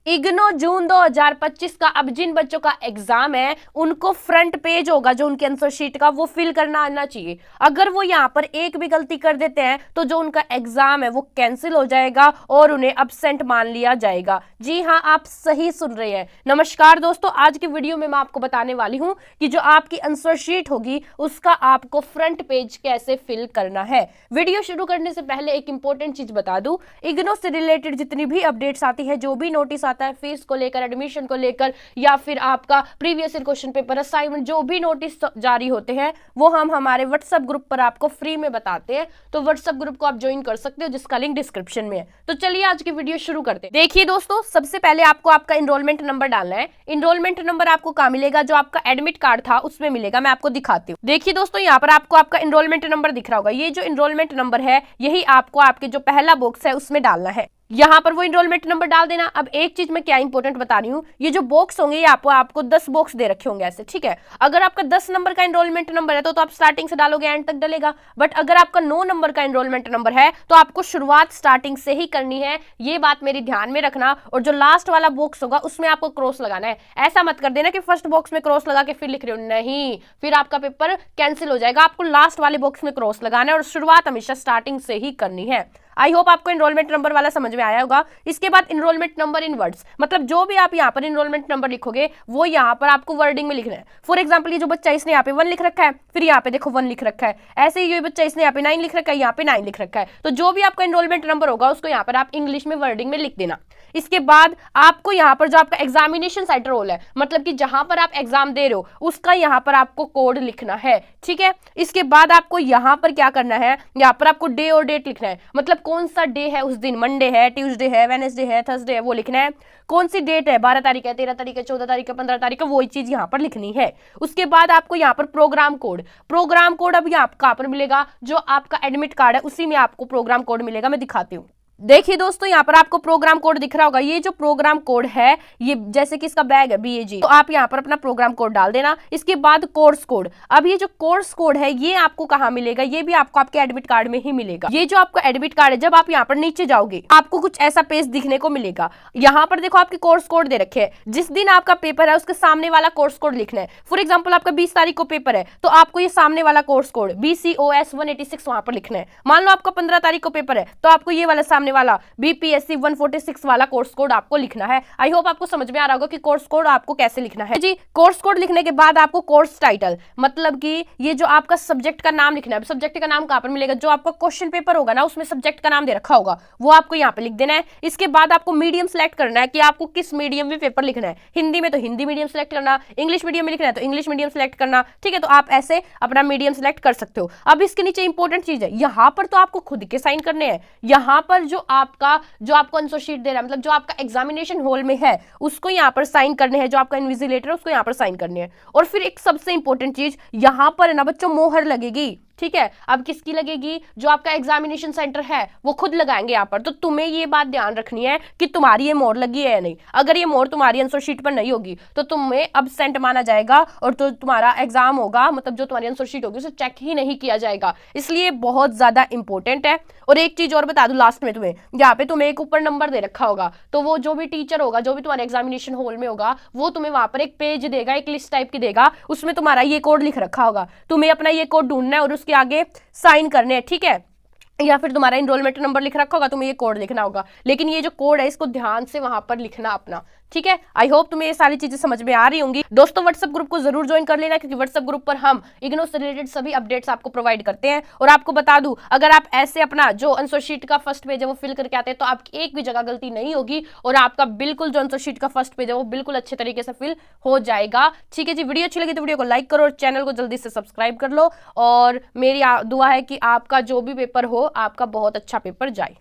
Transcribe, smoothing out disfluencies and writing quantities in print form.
इग्नो जून 2025 का अब जिन बच्चों का एग्जाम है उनको फ्रंट पेज होगा जो उनके आंसर शीट का वो फिल करना आना चाहिए। अगर वो यहाँ पर एक भी गलती कर देते हैं तो जो उनका एग्जाम है वो कैंसिल हो जाएगा और उन्हें अब्सेंट मान लिया जाएगा। जी हाँ, आप सही सुन रहे हैं। नमस्कार दोस्तों, आज की वीडियो में मैं आपको बताने वाली हूँ कि जो आपकी आंसर शीट होगी उसका आपको फ्रंट पेज कैसे फिल करना है। वीडियो शुरू करने से पहले एक इंपॉर्टेंट चीज बता दूं, इग्नो से रिलेटेड जितनी भी अपडेट्स आती है, जो भी नोटिस आता है फीस को लेकर, एडमिशन को लेकर या फिर आपका previous year question paper assignment, जो भी नोटिस जारी होते हैं वो हम हमारे व्हाट्सएप ग्रुप पर आपको फ्री में बताते हैं। तो व्हाट्सएप ग्रुप को आप ज्वाइन कर सकते हो जिसका लिंक डिस्क्रिप्शन में है। तो चलिए आज की वीडियो शुरू करते हैं। देखिए दोस्तों, सबसे पहले आपको आपका एनरोलमेंट नंबर डालना है। एनरोलमेंट नंबर आपको कहां मिलेगा? जो आपका एडमिट कार्ड था उसमें मिलेगा। मैं आपको दिखाती हूँ। देखिए दोस्तों, यहाँ पर आपको आपका एनरोलमेंट नंबर दिख रहा होगा। ये जो एनरोलमेंट नंबर है यही आपको आपके जो पहला बॉक्स है उसमें डालना है। यहां पर वो एनरोलमेंट नंबर डाल देना। अब एक चीज मैं क्या इंपॉर्टेंट बता रही हूँ, ये जो बॉक्स होंगे ये आपको 10 बॉक्स दे रखे होंगे ऐसे, ठीक है। अगर आपका 10 नंबर का एनरोलमेंट नंबर है तो आप स्टार्टिंग से डालोगे, एंड तक डलेगा। बट अगर आपका 9 नंबर का एनरोलमेंट नंबर है तो आपको शुरुआत स्टार्टिंग से ही करनी है। ये बात मेरी ध्यान में रखना। और जो लास्ट वाला बॉक्स होगा उसमें आपको क्रॉस लगाना है। ऐसा मत कर देना कि फर्स्ट बॉक्स में क्रॉस लगा के फिर लिख रहे हो, नहीं, फिर आपका पेपर कैंसिल हो जाएगा। आपको लास्ट वाले बॉक्स में क्रॉस लगाना है और शुरुआत हमेशा स्टार्टिंग से ही करनी है। आई होप आपको एनरोलमेंट नंबर वाला समझ में आया होगा। इसके बाद एनरोलमेंट नंबर इन वर्ड्स, मतलब जो भी आप यहाँ पर एनरोलमेंट नंबर लिखोगे वो यहाँ पर आपको वर्डिंग में लिखना है। फॉर एग्जांपल, ये जो बच्चा इसने यहाँ पे 1 लिख रखा है, फिर यहाँ पे देखो 1 लिख रखा है। ऐसे ही ये बच्चा इसने यहाँ पे 9 लिख रखा है, यहाँ पे 9 लिख रखा है। तो जो भी आपका एनरोलमेंट नंबर होगा उसको यहाँ पर आप इंग्लिश में वर्डिंग में लिख देना। इसके बाद आपको यहाँ पर जो आपका एग्जामिनेशन सेंटर रोल है, मतलब कि जहां पर आप एग्जाम दे रहे हो उसका यहाँ पर आपको कोड लिखना है, ठीक है। इसके बाद आपको यहाँ पर क्या करना है, यहाँ पर आपको डे और डेट लिखना है। मतलब कौन सा डे है उस दिन, मंडे है, ट्यूसडे है, वेडनेसडे है, थर्सडे है, वो लिखना है। कौन सी डेट है, 12 तारीख है, 13 तारीख है, 14 तारीख है, 15 तारीख है, वो चीज यहाँ पर लिखनी है। उसके बाद आपको यहाँ पर प्रोग्राम कोड अब यहाँ कहाँ पर मिलेगा? जो आपका एडमिट कार्ड है उसी में आपको प्रोग्राम कोड मिलेगा। मैं दिखाती हूँ। देखिए दोस्तों, यहाँ पर आपको प्रोग्राम कोड दिख रहा होगा। ये जो प्रोग्राम कोड है, ये जैसे कि इसका बैग है BAG, तो आप यहाँ पर अपना प्रोग्राम कोड डाल देना। इसके बाद कोर्स कोड, अब ये जो कोर्स कोड है ये आपको कहाँ मिलेगा? ये भी आपको आपके एडमिट कार्ड में ही मिलेगा। ये जो आपका एडमिट कार्ड है, जब आप यहाँ पर नीचे जाओगे आपको कुछ ऐसा पेज दिखने को मिलेगा। यहाँ पर देखो आपके कोर्स कोड दे रखे हैं। जिस दिन आपका पेपर है उसके सामने वाला कोर्स कोड लिखना है। फॉर एग्जाम्पल, आपका 20 तारीख को पेपर है तो आपको ये सामने वाला कोर्स कोड BCOS 186 वहां पर लिखना है। मान लो आपका 15 तारीख को पेपर है तो आपको ये वाला वाला BPSC 146 वाला कोर्स कोड आपको लिखना है। आई होप आपको समझ में आ रहा होगा कि कोर्स कोड आपको कैसे लिखना है। जी, कोर्स कोड लिखने के बाद आपको कोर्स टाइटल, मतलब कि ये जो आपका सब्जेक्ट का नाम लिखना है। सब्जेक्ट का नाम कहां पर मिलेगा? जो आपका क्वेश्चन पेपर होगा ना उसमें सब्जेक्ट का नाम दे रखा होगा वो आपको यहाँ पे लिख देना है। इसके बाद आपको मीडियम सेलेक्ट करना है कि आपको किस मीडियम में पेपर लिखना है। हिंदी में तो हिंदी मीडियम सेलेक्ट करना, इंग्लिश मीडियम में लिखना है तो इंग्लिश मीडियम सेलेक्ट करना, ठीक है। तो आप ऐसे अपना मीडियम सेलेक्ट कर सकते हो। अब इसके नीचे इंपॉर्टेंट चीज है, यहाँ पर तो आपको खुद के साइन करने हैं। यहाँ पर जो आपको आंसर शीट दे रहा है, मतलब जो आपका एग्जामिनेशन हॉल में है उसको यहाँ पर साइन करने हैं। जो आपका इन्विजिलेटर है उसको यहाँ पर साइन करने हैं। और फिर एक सबसे इंपॉर्टेंट चीज, यहाँ पर ना बच्चों मोहर लगेगी, ठीक है। अब किसकी लगेगी? जो आपका एग्जामिनेशन सेंटर है वो खुद लगाएंगे यहाँ पर। तो तुम्हें ये बात ध्यान रखनी है कि तुम्हारी ये मोहर लगी है या नहीं। अगर ये मोहर तुम्हारी आंसर शीट पर नहीं होगी तो तुम्हें अब्सेंट माना जाएगा और तो तुम्हारा एग्जाम होगा, मतलब जो तुम्हारी आंसर शीट होगी उसे चेक ही नहीं किया जाएगा। इसलिए बहुत ज्यादा इंपॉर्टेंट है। और एक चीज और बता दूं लास्ट में, तुम्हें यहाँ पे तुम्हें एक ऊपर नंबर दे रखा होगा, तो वो जो भी टीचर होगा, जो भी तुम्हारे एग्जामिनेशन हॉल में होगा, वो तुम्हें वहां पर एक पेज देगा, एक लिस्ट टाइप की देगा, उसमें तुम्हारा ये कोड लिख रखा होगा। तुम्हें अपना ये कोड ढूंढना है और उसके आगे साइन करने हैं, ठीक है। या फिर तुम्हारा एनरोलमेंट नंबर लिख रखा होगा, तुम्हें ये कोड लिखना होगा। लेकिन ये जो कोड है इसको ध्यान से वहां पर लिखना अपना, ठीक है। आई होप तुम्हें ये सारी चीजें समझ में आ रही होंगी। दोस्तों, व्हाट्सएप ग्रुप को जरूर ज्वाइन कर लेना, क्योंकि व्हाट्सएप ग्रुप पर हम इग्नो से रिलेटेड सभी अपडेट्स आपको प्रोवाइड करते हैं। और आपको बता दूं, अगर आप ऐसे अपना जो आंसर शीट का फर्स्ट पेज है वो फिल करके आते हैं तो आपकी एक भी जगह गलती नहीं होगी और आपका बिल्कुल जो आंसर शीट का फर्स्ट पेज है वो बिल्कुल अच्छे तरीके से फिल हो जाएगा, ठीक है जी। वीडियो अच्छी लगी तो वीडियो को लाइक करो और चैनल को जल्दी से सब्सक्राइब कर लो। और मेरी दुआ है कि आपका जो भी पेपर हो आपका बहुत अच्छा पेपर जाए।